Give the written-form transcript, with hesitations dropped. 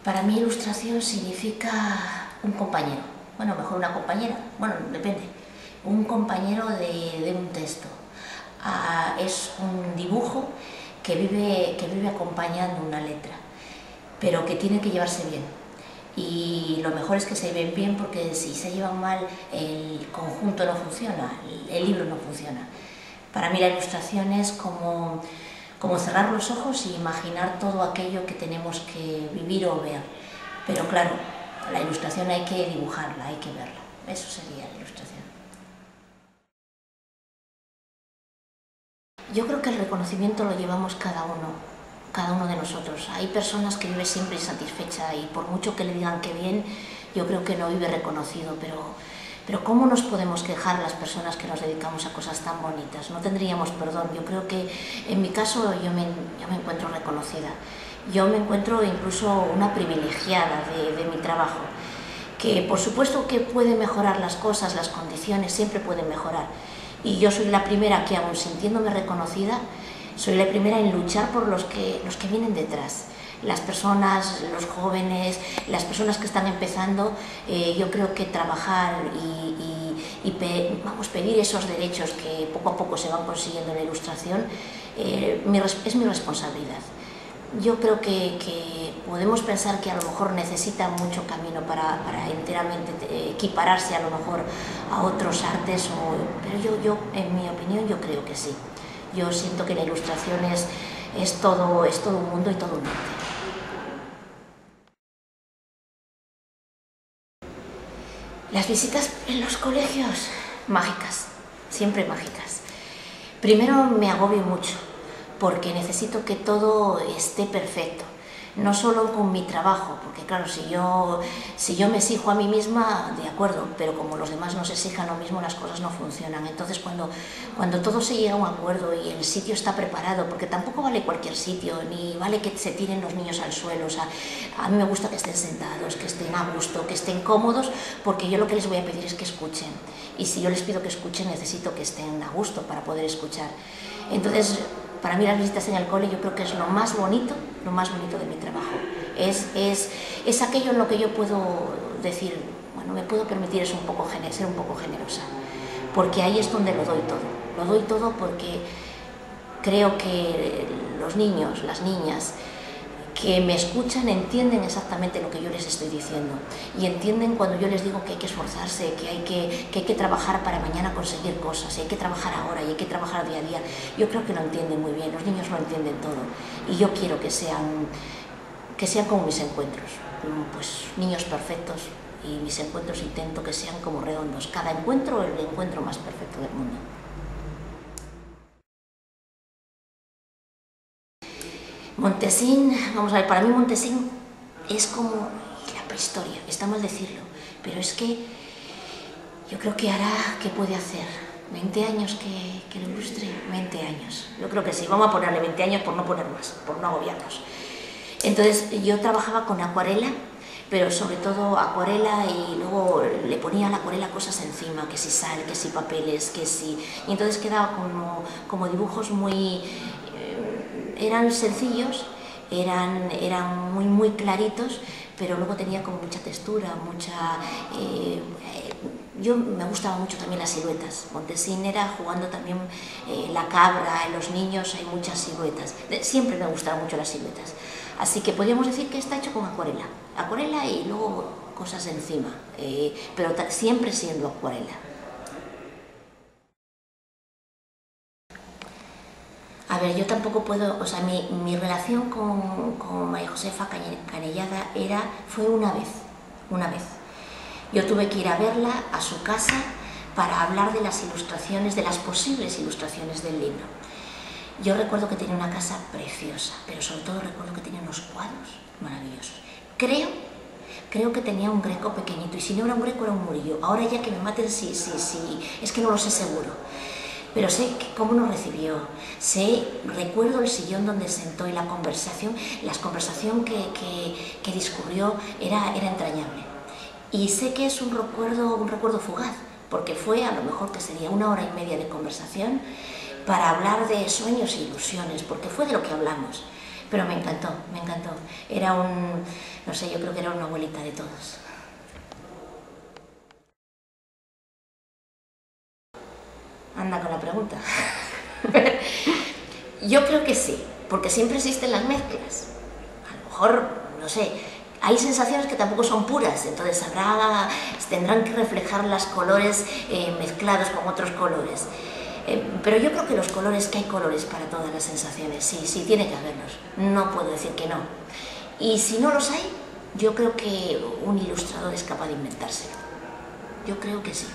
Para mí ilustración significa un compañero, bueno, mejor una compañera, bueno, depende, un compañero de un texto. Es un dibujo que vive acompañando una letra, pero que tiene que llevarse bien. Y lo mejor es que se ven bien, porque si se llevan mal el conjunto no funciona, el libro no funciona. Para mí la ilustración es como cerrar los ojos e imaginar todo aquello que tenemos que vivir o ver. Pero claro, la ilustración hay que dibujarla, hay que verla. Eso sería la ilustración. Yo creo que el reconocimiento lo llevamos cada uno de nosotros. Hay personas que viven siempre insatisfecha y por mucho que le digan que bien, yo creo que no vive reconocido, pero ¿cómo nos podemos quejar las personas que nos dedicamos a cosas tan bonitas? No tendríamos perdón. Yo creo que en mi caso yo me encuentro reconocida. Yo me encuentro incluso una privilegiada de mi trabajo, que por supuesto que puede mejorar las cosas, las condiciones siempre pueden mejorar. Y yo soy la primera que, aun sintiéndome reconocida, soy la primera en luchar por los que vienen detrás. Las personas, los jóvenes, las personas que están empezando, yo creo que trabajar y pedir esos derechos que poco a poco se van consiguiendo en la ilustración es mi responsabilidad. Yo creo que podemos pensar que a lo mejor necesita mucho camino para enteramente equipararse a lo mejor a otros artes, pero yo, en mi opinión, yo creo que sí. Yo siento que la ilustración es todo un mundo y todo un arte. Las visitas en los colegios, mágicas, siempre mágicas. Primero me agobio mucho, porque necesito que todo esté perfecto, no solo con mi trabajo, porque claro, si yo me exijo a mí misma, de acuerdo, pero como los demás no se exijan lo mismo, las cosas no funcionan. Entonces cuando todo se llega a un acuerdo y el sitio está preparado, porque tampoco vale cualquier sitio, ni vale que se tiren los niños al suelo, o sea, a mí me gusta que estén sentados, que estén a gusto, que estén cómodos, porque yo lo que les voy a pedir es que escuchen, y si yo les pido que escuchen, necesito que estén a gusto para poder escuchar. Entonces, para mí las visitas en el cole yo creo que es lo más bonito de mi trabajo. Es aquello en lo que yo puedo decir, bueno, me puedo permitir ser un poco generosa, porque ahí es donde lo doy todo porque creo que los niños, las niñas que me escuchan entienden exactamente lo que yo les estoy diciendo, y entienden cuando yo les digo que hay que esforzarse, que hay que trabajar para mañana conseguir cosas, y hay que trabajar ahora y hay que trabajar día a día. Yo creo que lo entienden muy bien, los niños lo entienden todo, y yo quiero que sean como mis encuentros, pues niños perfectos, y mis encuentros intento que sean como redondos, cada encuentro el encuentro más perfecto del mundo. Montesín, vamos a ver, para mí Montesín es como la prehistoria, está mal decirlo, pero es que yo creo que hará, ¿qué puede hacer? 20 años que lo ilustre, 20 años, yo creo que sí, vamos a ponerle 20 años por no poner más, por no agobiarnos. Entonces yo trabajaba con acuarela, pero sobre todo acuarela, y luego le ponía a la acuarela cosas encima, que si sal, que si papeles, que si... Y entonces quedaba como dibujos muy... eran sencillos, eran muy claritos, pero luego tenía como mucha textura, yo me gustaban mucho también las siluetas. Montesín era jugando también la cabra, en los niños hay muchas siluetas. Siempre me gustaban mucho las siluetas. Así que podríamos decir que está hecho con acuarela y luego cosas encima, pero siempre siendo acuarela. A ver, yo tampoco puedo, o sea, mi relación con María Josefa Canellada fue una vez. Yo tuve que ir a verla a su casa para hablar de las ilustraciones, de las posibles ilustraciones del libro. Yo recuerdo que tenía una casa preciosa, pero sobre todo recuerdo que tenía unos cuadros maravillosos. Creo que tenía un Greco pequeñito, y si no era un Greco era un Murillo. Ahora ya que me maten, sí, es que no lo sé seguro. Pero sé cómo nos recibió, recuerdo el sillón donde sentó, y la conversación que discurrió era entrañable. Y sé que es un recuerdo fugaz, porque fue a lo mejor que sería 1 hora y media de conversación para hablar de sueños e ilusiones, porque fue de lo que hablamos. Pero me encantó. No sé, yo creo que era una abuelita de todos. Anda con la pregunta. Yo creo que sí, porque siempre existen las mezclas. A lo mejor, no sé, hay sensaciones que tampoco son puras, entonces tendrán que reflejar los colores mezclados con otros colores. Pero yo creo que que hay colores para todas las sensaciones, sí, sí, tiene que haberlos. No puedo decir que no. Y si no los hay, yo creo que un ilustrador es capaz de inventárselo. Yo creo que sí.